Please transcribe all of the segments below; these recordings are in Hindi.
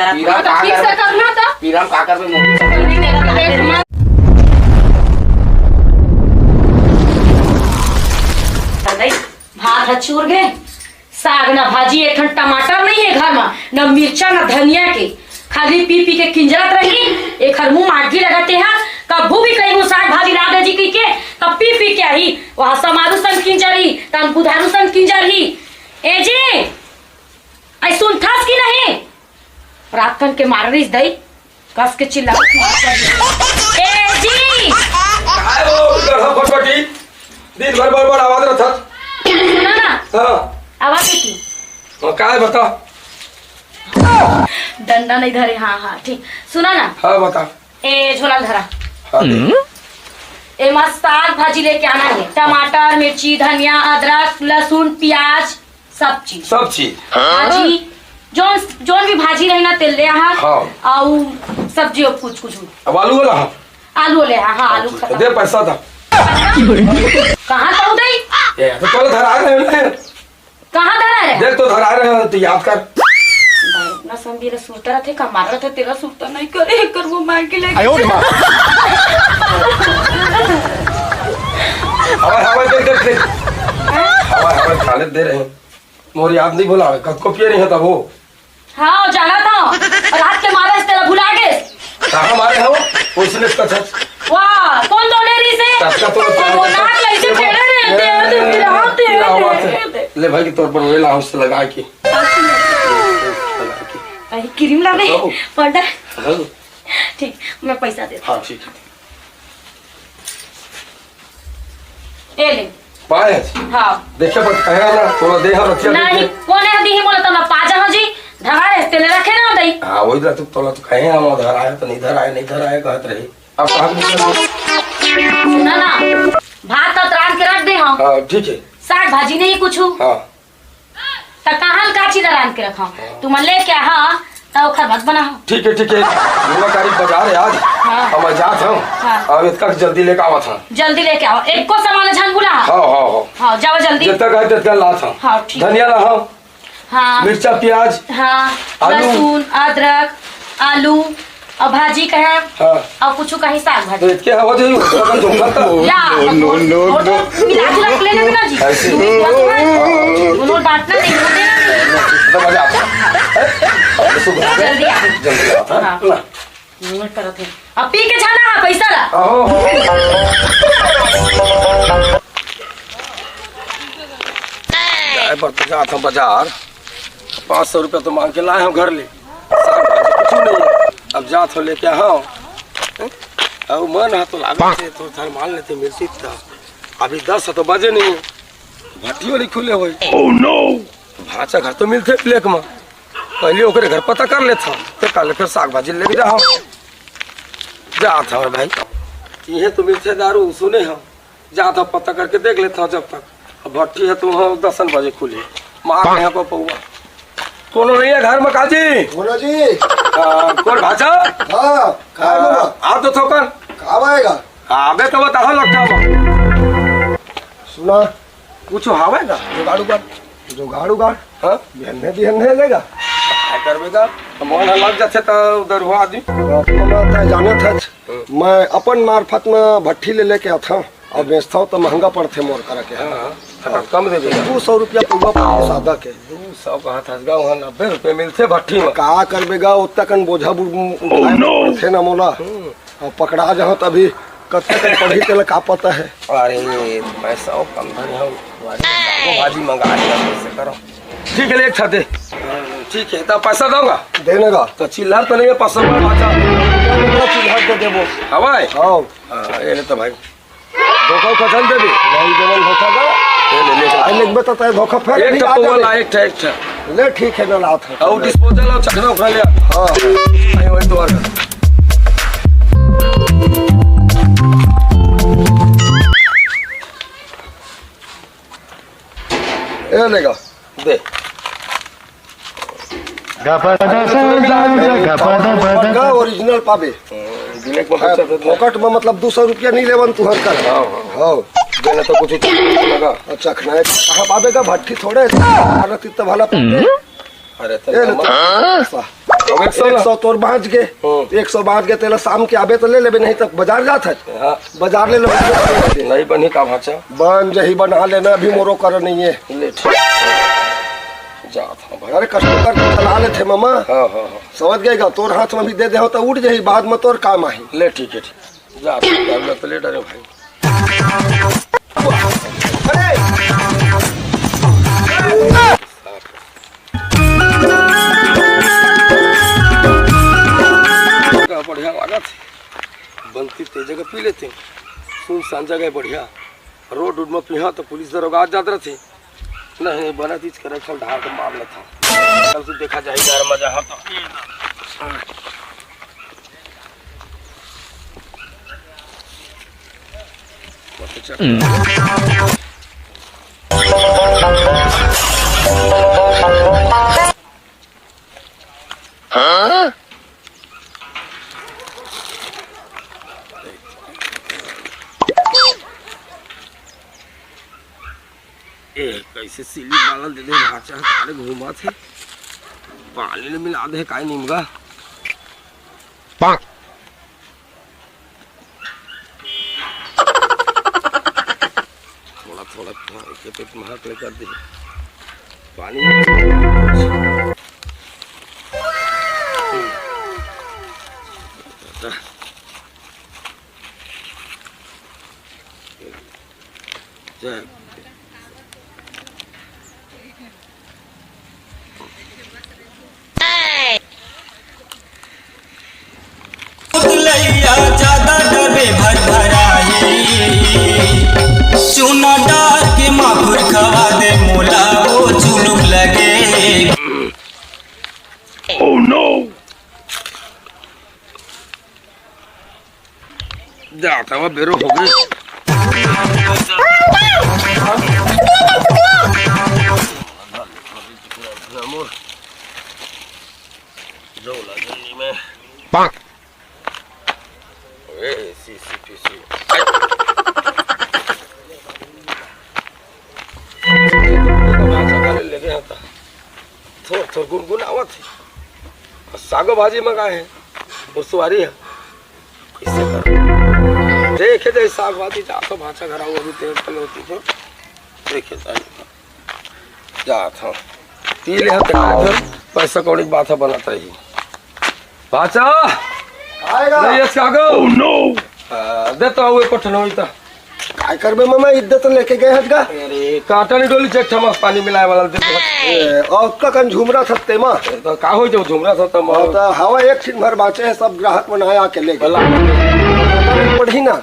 ठीक से करना था पीराम काकर में भात चूर गए साग ना भाजी एक टमाटर नहीं है घर में न मिर्चा न धनिया के खाली पी पी के किंजरत रही एक हर मुंह माटी लगाते हैं कभू भी कहीं साग भाजी राधा जी की के तब पी पी के आई वहां समारू संग किंजरी तन बुधारू संग किंजरी ए जी आई सुन थास की नहीं रात कन के मार रही दई कस के चिल्ला ए जी काय वो फटफटी दिन भर बड़ आवाज रहता सुना ना हां आवाज की काय बता डंडा नहीं धरे हाँ हाँ ठीक सुना ना हाँ बता ए झोला धरा हाँ, ए मस्त साग भाजी लेके आना है टमाटर मिर्ची धनिया अदरक लहसुन प्याज सब चीज भाजी जोन जोन भी भाजी रही ना तेल ले हाँ और सब्जी कुछ कुछ अब आलू वाला हाँ आलू ले हाँ आलू दे पैसा था कहाँ तो उदय तो चलो धरा रहे हैं कहाँ धरा है देख तो धरा रहे हैं तो याद कर ना संबीर सूता थे का मार थे तेरा सूता नहीं करे कर वो मार के ले हवा देख हवा खाले दे रहे हैं मोर याद नहीं भुला कब को पिए नहीं है तब वो हाँ जाना था रात के मारे तेरा भुला गए कहाँ मारे हो उसने इसका छत वाह कौन दोनेरी से तो वो नाक ऐसे फेरे रहते हैं ले भाई की तौर पर वेला हाउस लगा के क्रीम लगे पाउडर ठीक मैं पैसा दे हाँ ठीक है ले पाए हाँ देखे पर कहे ना थोड़ा दे हम रखिए नहीं कौन है दी बोला तो मैं पाजा हो जी धगारे तेले रखे ना दई हां वही तो तोला तो कहे हम उधर आए तो नहीं धर आए कहत रहे अब कहां सुना ना भात तो त्रान के रख दे हम हां ठीक है साग भाजी नहीं कुछ हां त कहां काची दरान के रखा तुम ले क्या हां तो खर भात बना ठीक है दुआ तारीख बाजार है आज हम जात हूं अब इतना जल्दी लेके आवत हूं जल्दी लेके आओ एक को सामान झन बुला हां जाओ जल्दी जब तक आए तब तक लात हूं हां ठीक धनिया ला हूं हां मिर्चा प्याज हां लहसुन अदरक आलू और भाजी का है और कुछ कहीं साग भाजी तो क्या हो जाई लगन धोखा था नो मिला के रख लेना बिना जी दोनों बांटना नहीं देना तो मजा आता जल्दी आ हां मिनट करत है अब पी के जाना है पैसा ला आए पर जात हूं बाजार 500 रुपया तो मांग के लाए हम घर ले साग भाजी कुछ नहीं है अब जात हो लेके हाँ अब मन है तो लागे तो थर मान लेते मिर्ची था अभी 10 तो बजे नहीं भट्टी वाली खुले हुए भाचा घर तो मिलते प्लेक में पहले ओकरे घर पता कर लेता तो कल फिर साग भाजी लेके जा जात हूँ भाई ये तो मिलते दारू सुने हम जात हूँ पता करके देख लेता हूँ जब तक भट्टी है तो 10 बजे खुली मार यहाँ पर पौवा कोनो नहीं है घर में काजी बोलो जी कौन भाषा हाँ आ तो थोकन कब आएगा आबे तो बता लगता सुना कुछ आवेगा जुगाड़ उगाड़ हाँ बिहन्ने लेगा क्या करवेगा मन लग जाते तो उधर हुआ आदमी जाना था मैं अपन मार्फत में भट्टी ले लेके आता हूँ और बेचता हूँ तो महंगा पड़ते मोर करा के कम दे 200 रुपया पौवा सादा के 200 कहा था 90 रुपये मिलते भट्टी में का करबेगा उतना कन बोझा थे ना मोला और पकड़ा जाओ तभी कत्ते तक पढ़ी तेल का पता है अरे पैसा कम धरे भाजी मंगा कैसे करो ठीक है ले अच्छा दे ठीक है तो पैसा दूंगा देने का तो चिल्लार तो नहीं है 500 चिल्हट दे देबो हवाई हाँ ये तो भाई धोखा खचल दे नहीं देवल धोखा का आई लेक बता धोखा फेर एक टप्पा एक ले ठीक है ना लात है और डिस्पोजल और चखना उठा लिया हां आई वही द्वार ए लेगा दे ओरिजिनल पाबे फोकट में मतलब 200 रुपया नहीं लेवन तू हर कर हाँ देना तो कुछ लगा अच्छा खना कहाँ पाबेगा भट्टी थोड़े तो भला अरे तो अब 100 तोर बाँच के 100 बाँच के तेला शाम के आबे तो ले लेबे, नहीं तो बाजार जात है। हाँ बाजार ले लो नहीं बनी का भाचा बन जही बना लेना, अभी मोरो कर नहीं है। ले जात भाई। अरे कस्टमर को चला ले थे मामा। हाँ हाँ हाँ समझ गएगा, तोर हाथ में भी दे दे हो तो उठ जही, बाद में तोर काम आही। ले ठीक है ठीक जा तो ले डरे भाई। बढ़िया लागत बनती ते जगह पी लेते, सुनसान जगह बढ़िया, रोड उड में पिहा तो पुलिस दरोगा जात रहे नहीं बना तीज करे ढार के मार था। कल से देखा जाए यार मजा है हाँ? कैसे सिली बालन दे दे भाचा सारे घूमा थे पानी में मिला दे काय निमगा थोड़ा थोड़ा पेट में हाथ कर दे पानी में जय ज्यादा डबे भर भराई चूना डाल के माखुर खवा दे मोला वो चुलुक लगे। ओह नो जाता हुआ बेरो हो गई। थोड़ गुनगुन आवत है सागो भाजी मंगाए है वो सुवारी है इससे कर देखे जाए साग भाजी जाता भाषा घर आओ अभी तेल तले होती है देखे जाता पी ले पैसा कौड़ी बात है बनाता ही भाषा आएगा नहीं सागो नो देता हुए पठन होई ता काय करबे मामा, इद्दत लेके गए हज का। अरे काटन डोली चेक ठमा पानी मिलाए वाला दे और कन झुमरा थते मां तो का हो जो झुमरा था तो तो हवा एक छिन भर बाचे है, सब ग्राहक बनाया के ले भला पढ़ी ना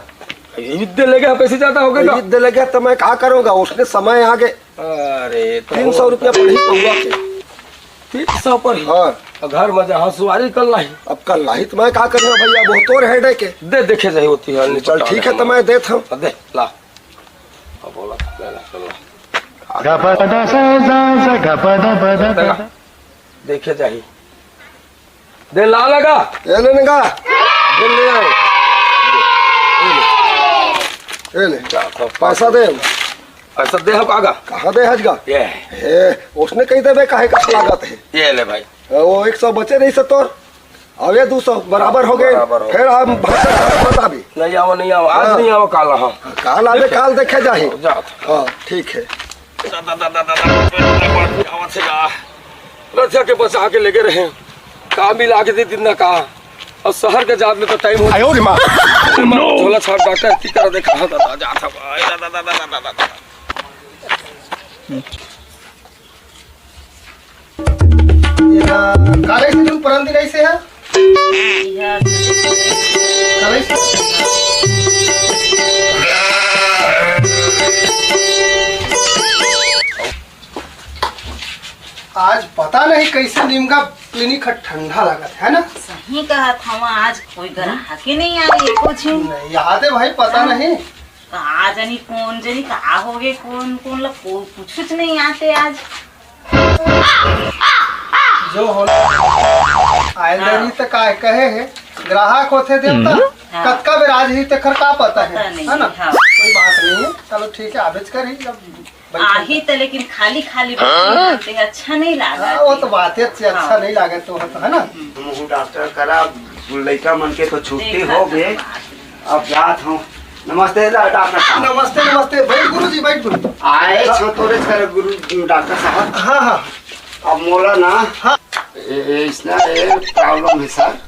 युद्ध ले गया पैसे ज्यादा हो गए इद्द लगे तो मैं क्या करूंगा, उसने समय आगे अरे 300 रुपया पढ़ी पहुंचा के 300 पर हाँ घर में जहाँ सुवारी कल लाई अब कल लाई तो मैं क्या करना भैया, बहुत तोर है के दे देखे जाए होती है चल ठीक है तो मैं देता हूँ दे ला अब बोला ले ला चल ला देखे जाए दे ला लगा ये लेने का दे ले आओ ये ले पैसा दे ऐसा दे हम आगा कहाँ दे हज का ये उसने कही दे काहे का लागत है ये ले भाई वो 100 बचे नहीं सत्तर अब ये 200 बराबर हो गए। फिर आप बता भी नहीं आओ आज नहीं आओ काल हाँ काल आवे काल देखे जाए। हाँ ठीक है रक्षा के बचा के लेके रहे का मिला के दे दिन का और शहर के जात में तो टाइम हो झोला छाप डॉक्टर की तरह देखा था जाता काले से तू परंदी कैसे है काले से आज पता नहीं कैसे नीम का क्लिनिक ठंडा लगा है ना। सही कहा था आज कोई ग्राहक ही नहीं आ रही कुछ नहीं याद है भाई, पता नहीं कहा जानी कौन जानी कहा हो गए कौन कौन लोग कुछ नहीं आते आज जो होना आयरनी तक काय कहे है ग्राहक होते देवता कतका बेराज ही तक का पता है ना। कोई बात नहीं है। चलो ठीक है आवेज कर ही आही तो लेकिन खाली खाली बोलते हैं, अच्छा नहीं लगा। वो तो बात है अच्छा नहीं लगे तो है ना। डॉक्टर करा लड़का मन के तो छुट्टी हो गए, अब जात हूँ। नमस्ते डॉक्टर साहब। नमस्ते नमस्ते, बैठ गुरु जी बैठ गुरु। आए छो तोरे कर गुरु डॉक्टर साहब। हाँ हाँ अब मोला ना हाँ। इसना प्रॉब्लम है सर।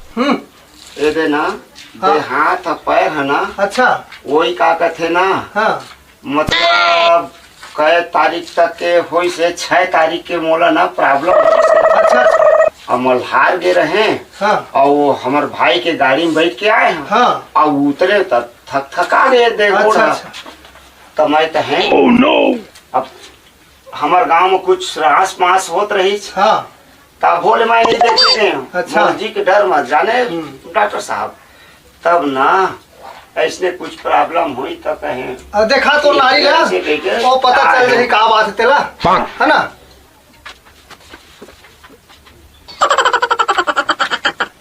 ये दे ना दे हाथ और पैर है ना, अच्छा वही का कहते ना, हाँ मतलब कई तारीख तक के होई से 6 तारीख के मोला ना प्रॉब्लम। अच्छा और मल्हार गए रहे हाँ और वो हमारे भाई के गाड़ी में बैठ के आए हैं हाँ और उतरे तब थका गए देखो अच्छा ना। अच्छा तो मैं तो है अब हमारे गांव में कुछ रास पास होत रही हाँ तब बोले मैं नहीं देखते हैं। अच्छा। मर्जी के डर मत जाने डॉक्टर साहब, तब ना ऐसने कुछ प्रॉब्लम हुई तो कहें अब देखा तो नारी ला वो पता चल रही का बात है तेला है ना।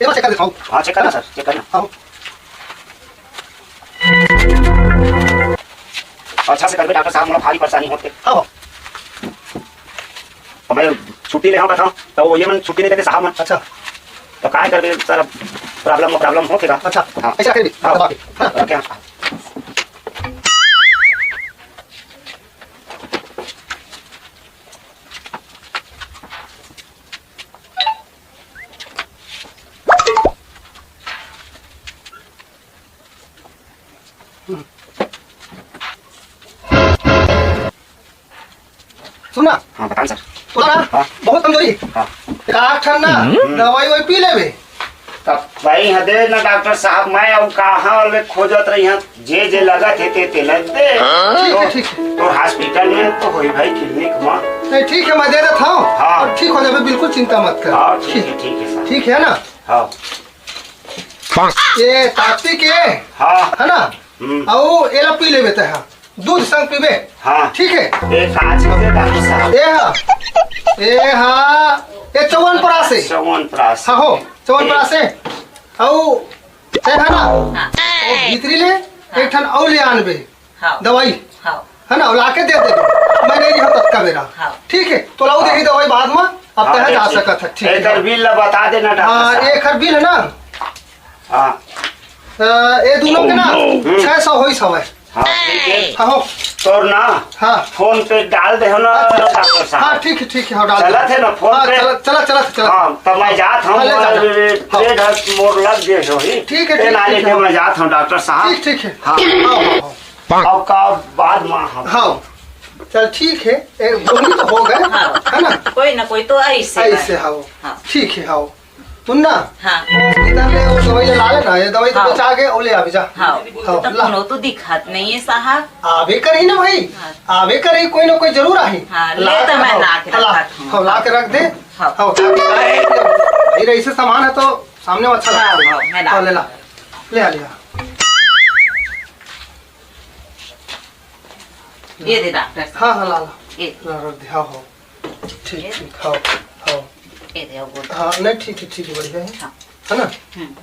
ये बात चेक कर दिखाओ। हाँ चेक करना सर, चेक करना। हाँ अच्छा से करके डॉक्टर साहब मुझे भारी परेशानी होते। हाँ और मैं छुट्टी ले था तो वो ये मन छुट्टी नहीं देते साहब मन। अच्छा तो काय करके सर प्रॉब्लम होगा। अच्छा हाँ ऐसा कर दी हाँ। दबा के, हाँ। क्या सुना हाँ बताएं सर। तो ना हाँ। बहुत कमजोरी हाँ काट ठंडा दवाई वही पी लेवे। तब भाई हदे ना डॉक्टर साहब, मैं अब कहाँ ले खोजत रही हूँ जे जे लगा थे लग दे ठीक है तो हॉस्पिटल में तो होई भाई क्लिनिक में। नहीं ठीक है मैं दे देता हूँ हाँ। और ठीक हो जाए बिल्कुल चिंता मत कर। हाँ ठीक है सर। ठीक है ना। हाँ ये ताकती के हाँ है ना और एला पी लेवे ते हाँ दूध संग पीबे। हाँ ठीक है एक आज दे डॉक्टर साहब। ए हाँ ये चौवन से चौवन प्रास हाँ हो चौवन से औ है ना हाँ और भीतरी ले एक ठन और ले आनबे हाँ दवाई हाँ है ना लाके दे दे मैं नहीं रहा तक का मेरा। हाँ। ठीक है तो लाऊ देगी दवाई बाद में अब तक जा सकत है। ठीक एक है बिल बता देना डॉक्टर हाँ साहब। एक हर बिल है ना हाँ ये दोनों के ना 600 होई सवाय। हाँ ठीक है हाँ हो तो ना हाँ फोन पे डाल दे हो ना डॉक्टर हाँ साहब। ठीक है हाँ डाल चला थे ना फोन हाँ, पे। चला हाँ तब मैं जात हूँ हाँ, ले जा। ट्रेड मोर लग गए हो ही। ठीक है, ट्रेन ठीक है, आने ठीक के है। मैं जात हूँ डॉक्टर साहब। ठीक है हाँ हाँ अब का बाद में हम हाँ चल ठीक है एक दोनों तो हो गए हाँ। है ना कोई ना कोई तो ऐसे ऐसे हाँ हाँ। ठीक है हाँ तुम ना हाँ इधर ले वो दवाई ला लेना ये दवाई तो हाँ। बेचा के और ले आ जा। हाँ हाँ, तो ला। कोनो तो दिखत नहीं है साहब। आवे करी ना भाई हाँ। आवे करी कोई ना कोई जरूर आई। हाँ, ले तो मैं ला के रखत हूँ। हाँ ला के रख दे। हाँ। हाँ भाई ऐसे सामान है तो सामने में अच्छा हाँ, लगता हाँ, मैं है। ला। हाँ ले ला ले आ लिया। ये दे डॉक्टर साहब। हाँ हाँ ला ला ये ला रख दे। हाँ हाँ ठीक ठीक हाँ हाँ ये दे वो हाँ नहीं ठीक है बढ़िया है हाँ। है ना।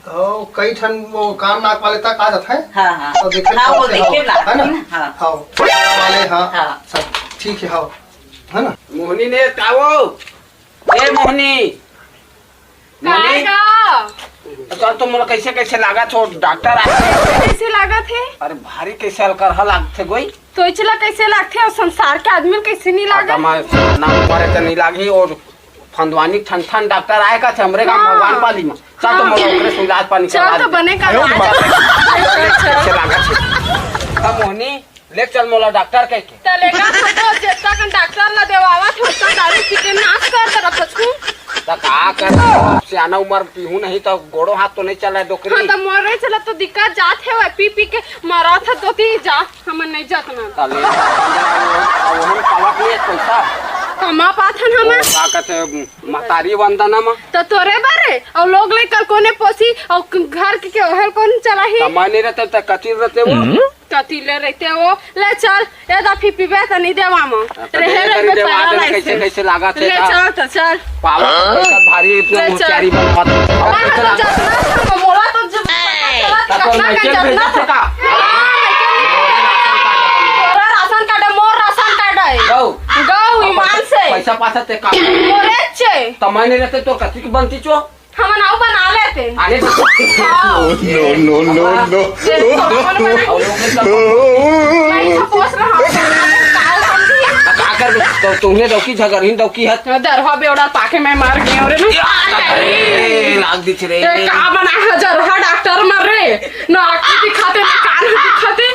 तो कई ठन वो कान नाक वाले तक आ जाता है। हाँ हाँ और देखे हाँ वो से, देखे है लाते ना हैं ना। हाँ हाँ वाले हाँ हाँ। सब ठीक है हाँ है ना। मोहनी ने कावो ए मोहनी मोहनी तो तुम मोला कैसे कैसे लागा छो डॉक्टर आके कैसे लागत है अरे भारी कैसे हल्का हल लागथे गोई तो चला कैसे लागते और संसार के आदमी कैसे नहीं लागत। आता मैं ना मारे तो नहीं लागी और फंदवानी ठन ठन डॉक्टर आए का थे हमरे गांव हाँ। भगवान पाली में चल तो मोला ओकरे से इलाज पानी चल करवा तो दे। बने का कैसे लागा छे अब मोहनी ले चल मोला डॉक्टर कह के तलेगा तो जेता का डॉक्टर ला देवावा थे उसका दारू पी के नाश कर दे रखू। तो का कर सियाना उम्र पीहू नहीं तो गोड़ो हाथ तो नहीं चला हाँ डोकरी तो मोरे चला तो दिक्कत जात है वह पी पी के मरा था तो ती जा हमन नहीं जात ना तले अब हम कलक लिए पैसा कमा पाथन हमें का कहते महतारी वंदना में तो तोरे बारे और लोग ले कल कोने पोसी और घर के ओहल कौन चला ही कमाने रहते तो कचीर रहते वो कति ले रहते वो ले चल ये दफी पीबे तो नहीं देवा मो रहे रहे पे पैरा कैसे कैसे लागा थे ले चल तो चल पावा पैसा भारी इतना ले चल। होशियारी बनत मैं तो जातना मोला तो जब तो मैं चल भेजा थे का पैसा पासा ते का मोरे छे तमाने रहते तो कथी की बनती चो हम नाव बना लेते आने नो नो नो नो और लोग ने मैं तो पोस रहा हूं का कर तो तुमने दौकी झगड़ीन दौकी है दरवा बेवड़ा पाके मैं मार गई और ना लाग दिख रे ये का बना हजरहा डॉक्टर मर रे ना आंखें दिखाते ना कान दिखाते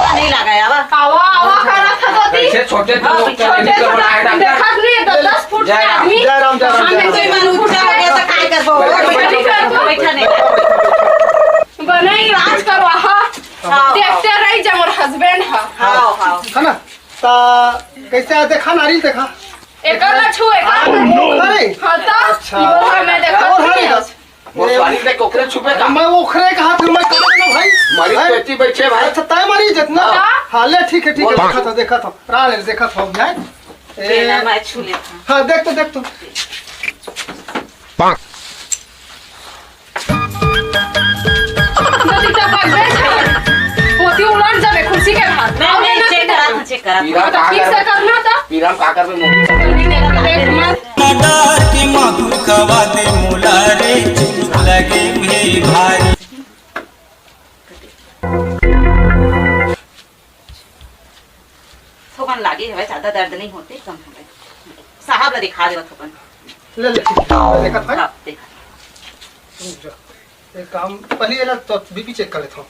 नहीं लगाया बा आवा आवा करा था दोती कैसे छोटे तो लोग छोटे देखा नहीं 10 फुट के आदमी हमें कोई मन उठा गया तो काय करबो बैठा नहीं बने इलाज करवा देखते रही जब मोर हस्बैंड है हां हां है ना ता कैसे देखा नारी देखा एकर ना छू एकर अरे हां तो मैं देखा और है वो सारी के कोकरे छुपे का मैं वो खरे कहा फिर मैं कहा ना भाई मारी बेटी बैठे भाई अच्छा तय मारी जितना हाँ ले ठीक है देखा था राल देखा था जाए तेरा मैं छू लेता हाँ देख तो नदी तक बैठ पोती उलट जावे कुर्सी के हाथ मैं चेक करा पीरा तो ठीक से करना था पीरा का कर में देख मत डार के माथुर खवा दे मोला रे चुलुक लगे हे भारी थोपन लागी है ज्यादा दर्द नहीं होते कम है साहब ला दिखा देवा थोपन ले देखा था हाँ, देखा एक काम पहले ये तो बीपी चेक कर लेता हूँ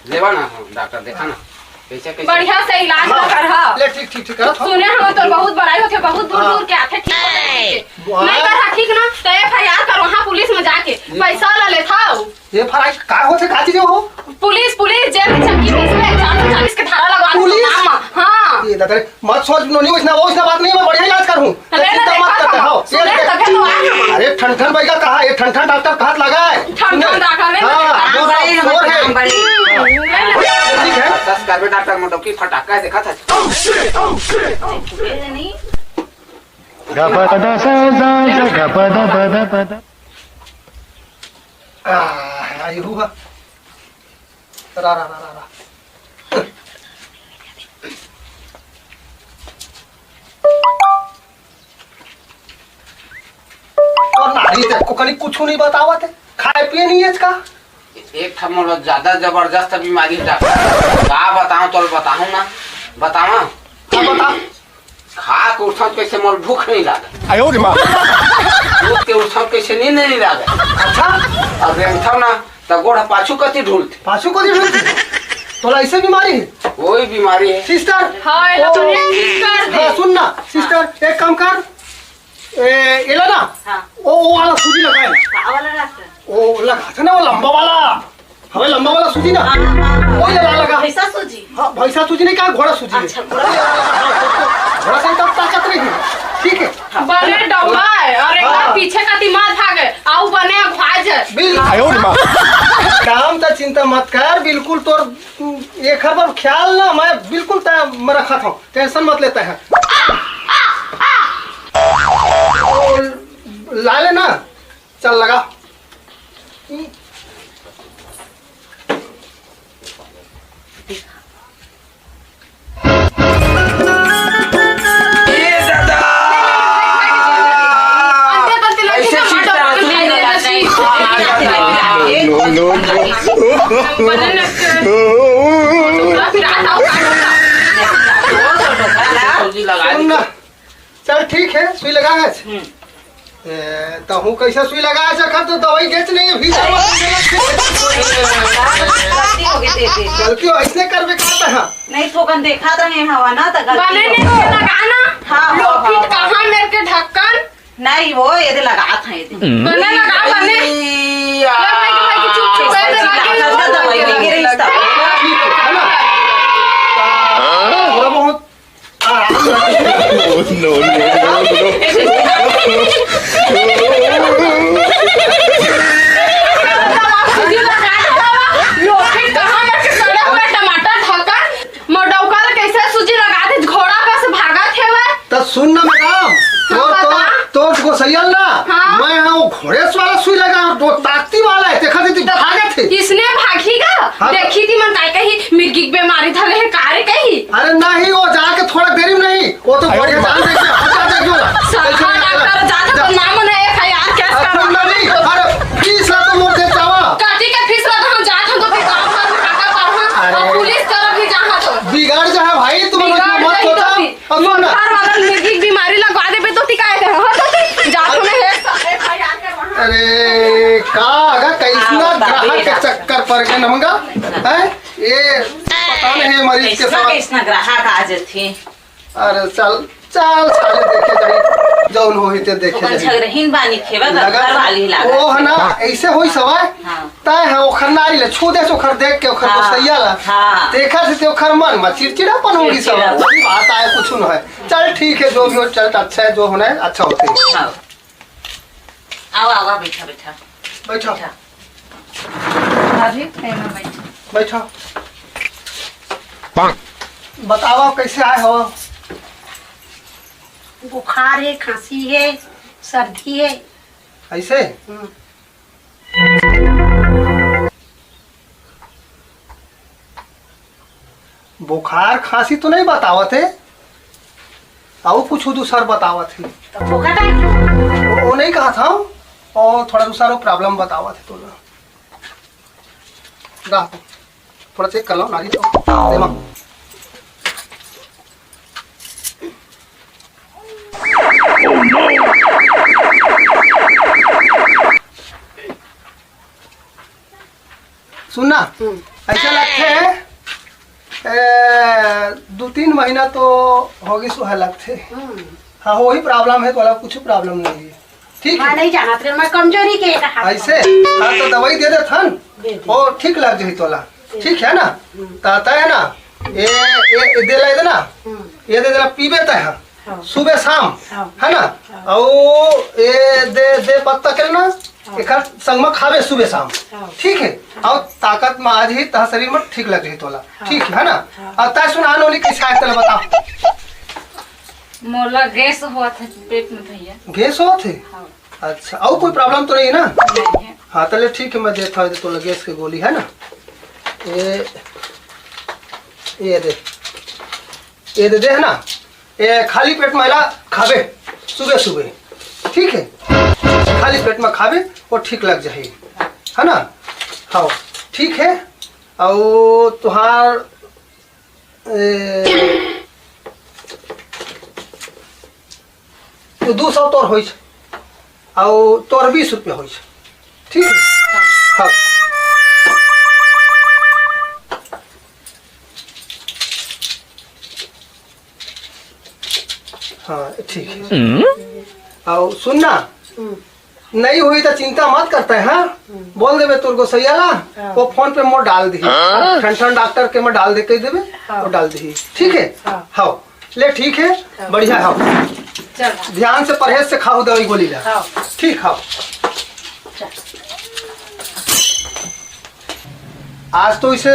लेवा ना डॉक्टर देखा ना कैसे कैसे बढ़िया से इलाज कर हा ले ठीक करा था सुने हम तो बहुत बड़ाई होते बहुत दूर दूर के आते ठीक होते नहीं कर ठीक ना तो एफआईआर कर वहां पुलिस में जाके पैसा ला ले था ये फराई का होते काची जो हो पुलिस जेल में चक्की में 440 के धारा लगवा पुलिस? हां ये दादा मत सोच नोनी वैसा बात नहीं मैं बढ़िया इलाज करूं चिंता मत करते हो अरे ठन भाई का कहा ये ठन डॉक्टर का हाथ लगा है ठन डॉक्टर ने हां जोर है बड़ी ठीक है दस कर में डॉक्टर मोटो की फटाका देखा था नहीं आई हुआ रा और नारी ते को कनी कुछ नहीं बतावत है खाए पिए नहीं है इसका एक ठमलो ज्यादा जबरदस्त बीमारी डॉक्टर का बताऊं तो बताऊं ना बतावा क्या बता खा के उठत कैसे मोर भूख नहीं लागे आयो रे मां भूख के उठत कैसे नींद नहीं लागे अच्छा अब रेंथव ना तो गोड़ा पाछू कति ढूलते पाछू को दी तो ऐसे बीमारी है वही बीमारी है सिस्टर हां ये तो कर दे हाँ सुन ना सिस्टर एक काम कर ये लो ना हाँ वो वाला सूजी लगाए का वाला डॉक्टर वो लगा था ना वो लंबा वाला हमें लंबा वाला सूजी ना वो लगा पैसा सूजी हाँ भैंसा सूजी नहीं कहा घोड़ा सूजी है। अच्छा घोड़ा से तब ताकत नहीं है ठीक है बने डौला है और एक बार पीछे का दिमाग भागे आउ बने भाज काम तो चिंता मत कर बिल्कुल तोर ये खबर ख्याल ना मैं बिल्कुल मैं रखा था टेंशन मत लेता है ला लेना चल लगा चल ठीक है सुई लगा है तो हूँ कैसे सुई लगाया सकर तो दवाई बेच नहीं भी गलती ऐसे करवे करता है नहीं थोकन देखा रहे हवा ना तो बने ने लगाना हाँ लोफिट कहां मेरे के ढक्कन नहीं वो ये लगा था ये बने लगा बने ले भाई की चुप चुप ऐसे लगा दवाई नहीं गिरी ठीक है ना थोड़ा बहुत नो लोफिट कहां मेरे के सड़े हुए टमाटर ढक्कन मोडौका कैसे सूजी लगा दे घोड़ा का से भागा थे वे तो सुन ना मैडम तो गोसैयल ना हाँ? मैं वो घोड़े वाला सुई लगा दो ताकती वाला है देखा थी भागे थे इसने भागीगा हाँ, देखी थी मन काय कही मिर्गी की बीमारी धले है कारे कही अरे नहीं वो जाके थोड़ा देरी में नहीं वो तो बढ़िया जान देखे का अगर कैसना ग्राहक के चक्कर पर गए नमगा है ये पता नहीं मरीज के साथ कैसना ग्राहक आ जाते। अरे चल चल साले देखे जाई जौन होई ते देखे जाई झगड़हीन बानी खेबा घर वाली लागा ओ है ना ऐसे होई सवाय तय है ओखर नारी ले छू दे ओखर देख के ओखर को सैया ला देखा से ओखर मन में चिड़चिड़ापन होगी सब बात आए कुछ न है। चल ठीक है जो भी हो चल अच्छा है जो होना है अच्छा होते है। आओ आओ बैठा बैठा बैठो अभी बैठो बताओ कैसे आए हो। बुखार है, खांसी है, सर्दी है। ऐसे बुखार खांसी तो नहीं बतावत है और कुछ दूसरा बतावत है तो भूखा था वो नहीं कहा था और थोड़ा दूसरा प्रॉब्लम बतावत है तो ना थोड़ा चेक कर लो नारी तो सुनना ऐसा लगता है 2-3 महीना तो होगी सुहा लगते। हाँ वही प्रॉब्लम है तो कुछ प्रॉब्लम नहीं है ठीक है। नहीं जाना तेरे मैं कमजोरी के ऐसे हाँ तो दवाई दे दे थन और ठीक लग जाए तोला ठीक है ना ताता है ना ये दे ला ना ये दे देना पीबे तय सुबह शाम है ना और ये दे पत्ता के ना एक संग में खावे सुबह शाम ठीक है और ताकत में आज ही तह शरीर में ठीक लग रही तोला ठीक है ना। और तय सुना नोली कैसे आए तला बता मोला गैस हुआ था पेट में भैया। गैस हुआ थे अच्छा और कोई प्रॉब्लम तो नहीं है ना। नहीं है। हाँ चले ठीक है मैं देता हूँ तो गैस की गोली है ना ये दे है ना ये खाली पेट में खावे सुबह सुबह ठीक है खाली पेट में खावे और ठीक लग जाए है ना। हाँ ठीक है और तुहार तो 200 तोर हो और तोर 20 रुपया हो ठीक है। हाँ हाँ ठीक है और सुनना नहीं हुई तो चिंता मत करते हैं बोल देवे तुर को सैयाला वो फोन पे मोर डाल दी ठंड डॉक्टर के मैं डाल दे के देवे और डाल दी ठीक है। हाँ ले ठीक है बढ़िया हाँ ध्यान से परहेज से खाओ दवाई गोली ला ठीक। हाँ आज तो इसे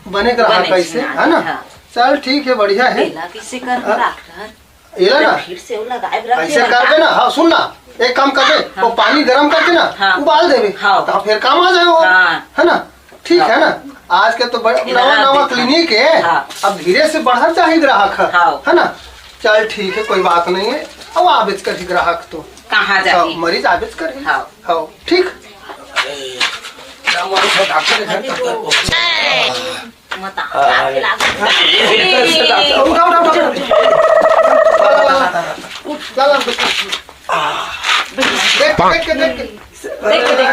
बने का रहा कैसे है ना। चल ठीक है बढ़िया है ये ना ऐसे करके ना। हाँ सुन ना एक काम कर दे वो पानी गर्म करके ना उबाल देवे तो फिर काम आ जाए है ना ठीक है ना। आज के तो नवा क्लिनिक है अब धीरे से बढ़ा चाहिए ग्राहक है ना। चल ठीक है कोई बात नहीं है अब आवेज कर ग्राहक तो कहाँ जाए मरीज आवेज कर हाँ ठीक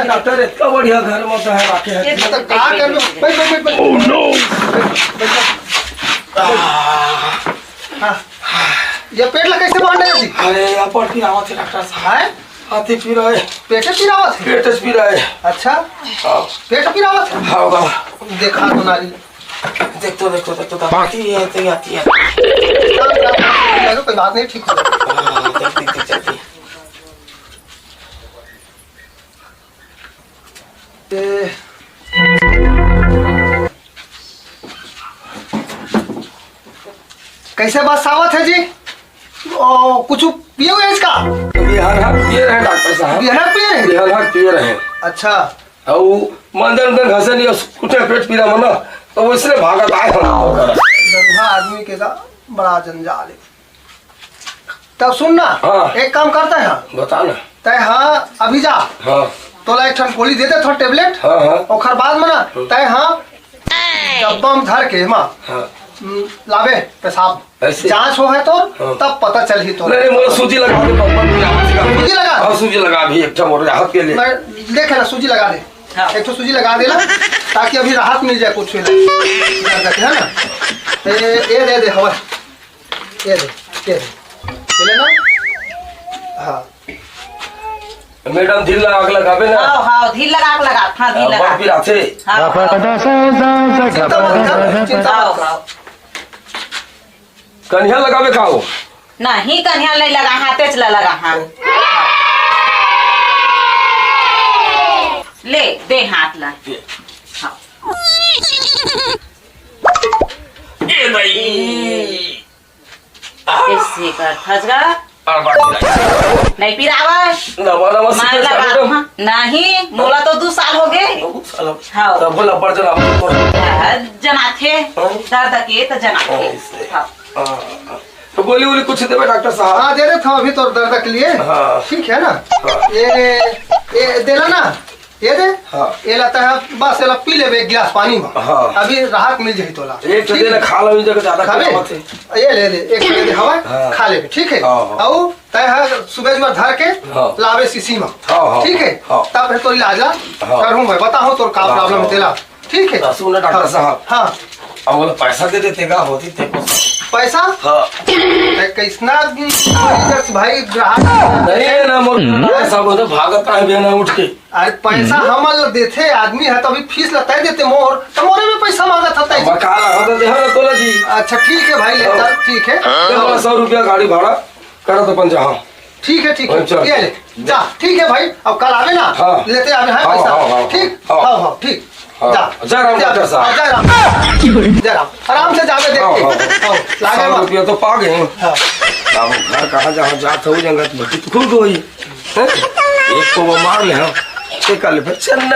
डॉक्टर इतना बढ़िया घर में तो है बाकी है ये पेट लगा कैसे बांध रहे जी। अरे यहाँ पर पी रहा थे डॉक्टर साहब हाथी पी रहा है पेट पी रहा थे पेट पी रहा है। अच्छा पेट पी रहा थे हाँ देखा तो नारी देखो आती है कोई बात नहीं ठीक हो जाती कैसे बात सावत है जी कुछ पिए हुए इसका बिहार पिए रहे डॉक्टर साहब बिहार पिए रहे अच्छा और मंदन घसे नहीं उठे पेट पीरा मना तो वो इसलिए भागत आए हम आदमी के का बड़ा जंजाल है। तब सुनना एक काम करते हैं बता ना तय हाँ अभी जा तो एक ठन गोली दे दे थोड़ा टेबलेट और बाद में ना तय हाँ डब्बा में धर के माँ लावे पेशाब ऐसे? जांच हो है तो तब पता चल ही तो नहीं मोला सूजी लगा दे पंपा में सूजी लगा? हाँ सूजी लगा भी एक मोर राहत के लिए। मैं देखे ना सूजी लगा दे, एक तो सूजी लगा देला ताकि अभी राहत मिल जाए कुछ है ना। ये दे हवा, ये दे ले ना। हाँ मैडम ढील लगावे ना। हाँ हाँ ढील लगा के लगा, हाँ ढील लगा फिर आते चिंता मत कर। कन्या लगावे खाओ नहीं कन्या नहीं लगा, हाथे चला लगा। हाँ ले दे हाथ ला। हाँ ये भाई ऐसे कर फसगा नहीं पिरावा मार लगा। हाँ, नहीं मोला तो 2 साल हो गए। हाँ जना थे दर्द के तो जना थे। हाँ तो गोली वोली कुछ देवे डॉक्टर साहब? हाँ दे रहे थे अभी तो दर्द के लिए। हाँ ठीक है ना। ये देला ना, ये दे। हाँ ये लाता है बस, ये पी ले एक गिलास पानी में। हाँ अभी राहत मिल जाए तोला। एक तो देना खा लो जगह ज्यादा खावे ये ले एक ले दे हवा। हाँ। खा ले ठीक है। हाँ। और तय है सुबह सुबह धर के हाँ। लावे शीशी में। हाँ। ठीक है। हाँ। तब तो इलाज ला हाँ। करूँ मैं, बताऊँ तो का प्रॉब्लम तेला। ठीक है। सुनो डॉक्टर साहब। हाँ अब बोला पैसा दे देते का होती थे पैसा। हाँ कैसना भाई ग्राहक नहीं ना मोर सब तो भागत है बेना उठ के। अरे पैसा हमल देते आदमी है तो अभी फीस लता देते मोर, तो मोरे में पैसा मांगा था तय। बकाला होता दे ना तोला जी। अच्छा ठीक है भाई लेता। ठीक है। 100 रुपया गाड़ी भाड़ा करो तो पंजा। हाँ ठीक है ठीक अच्छा। है ये ले जा। ठीक है भाई अब कल आवे ना। हाँ। लेते आवे है हाँ, हाँ, पैसा। हाँ, ठीक। हाँ। हाँ हाँ ठीक। हाँ। जा जय राम डॉक्टर साहब। जय राम जय राम। आराम से जावे देख के। हाँ, लागे 100 मत। रुपया तो पा गए। हाँ। अब घर कहाँ जहाँ जात हो जंगत भट्टी तो खुद हुई एक को वो मार ले हम कल फिर चलना।